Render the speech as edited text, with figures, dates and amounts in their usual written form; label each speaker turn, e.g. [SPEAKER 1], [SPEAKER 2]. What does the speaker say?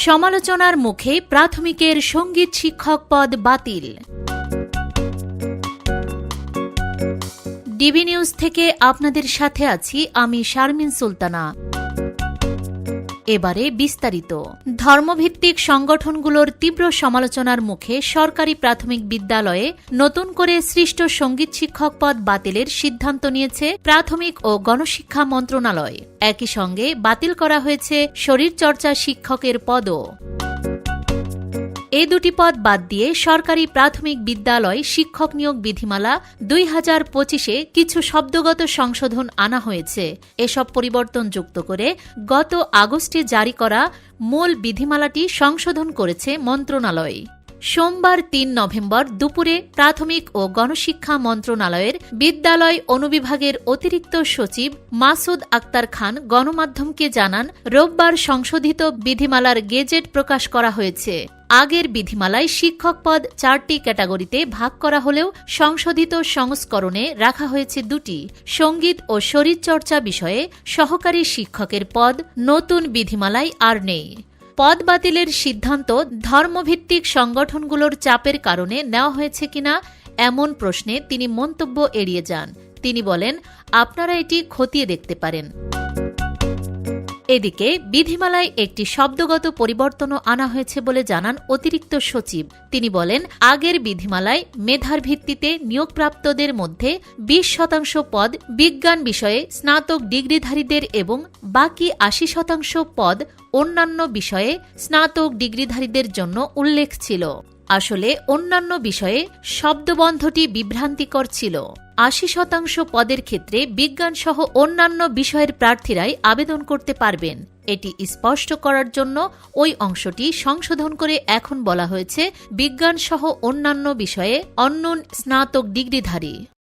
[SPEAKER 1] সমালোচনার মুখে প্রাথমিকের সঙ্গীত শিক্ষক পদ বাতিল। ডিবি নিউজ থেকে আপনাদের সাথে আছি আমি শারমিন সুলতানা। এবারে বিস্তারিত। ধর্মভিত্তিক সংগঠনগুলোর তীব্র সমালোচনার মুখে সরকারি প্রাথমিক বিদ্যালয়ে নতুন করে সৃষ্ট সঙ্গীত শিক্ষক পদ বাতিলের সিদ্ধান্ত নিয়েছে প্রাথমিক ও গণশিক্ষা মন্ত্রণালয়। একই সঙ্গে বাতিল করা হয়েছে শরীরচর্চা শিক্ষকের পদও। এই দুটি পদ বাদ দিয়ে সরকারি প্রাথমিক বিদ্যালয় শিক্ষক নিয়োগ বিধিমালা 2025-এ কিছু শব্দগত সংশোধন আনা হয়েছে। এসব পরিবর্তন যুক্ত করে গত আগস্টে জারি করা মূল বিধিমালাটি সংশোধন করেছে মন্ত্রণালয়। সোমবার 3 নভেম্বর দুপুরে প্রাথমিক ও গণশিক্ষা মন্ত্রণালয়ের বিদ্যালয় অনুবিভাগের অতিরিক্ত সচিব মাসুদ আক্তার খান গণমাধ্যমকে জানান, রোববার সংশোধিত বিধিমালার গেজেট প্রকাশ করা হয়েছে। আগের বিধিমালায় শিক্ষক পদ 4টি ক্যাটাগরিতে ভাগ করা হলেও সংশোধিত সংস্করণে রাখা হয়েছে 2টি। সঙ্গীত ও শরীরচর্চা বিষয়ে সহকারী শিক্ষকের পদ নতুন বিধিমালায় আর নেই। পদ বাতিলের সিদ্ধান্ত ধর্মভিত্তিক সংগঠনগুলোর চাপের কারণে নেওয়া হয়েছে কিনা এমন প্রশ্নে তিনি মন্তব্য এড়িয়ে যান। তিনি বলেন, আপনারা এটি খতিয়ে দেখতে পারেন। এদিকে বিধিমালায় একটি শব্দগত পরিবর্তনও আনা হয়েছে বলে জানান অতিরিক্ত সচিব। তিনি বলেন, আগের বিধিমালায় মেধার ভিত্তিতে নিয়োগপ্রাপ্তদের মধ্যে 20% পদ বিজ্ঞান বিষয়ে স্নাতক ডিগ্রিধারীদের এবং বাকি 80% পদ অন্যান্য বিষয়ে স্নাতক ডিগ্রিধারীদের জন্য উল্লেখ ছিল। আসলে অন্যান্য বিষয়ে শব্দবন্ধটি বিভ্রান্তিকর ছিল। 80% পদের ক্ষেত্রে বিজ্ঞানসহ অন্যান্য বিষয়ের প্রার্থীরাই আবেদন করতে পারবেন। এটি স্পষ্ট করার জন্য ওই অংশটি সংশোধন করে এখন বলা হয়েছে বিজ্ঞানসহ অন্যান্য বিষয়ে অন্যূন স্নাতক ডিগ্রিধারী।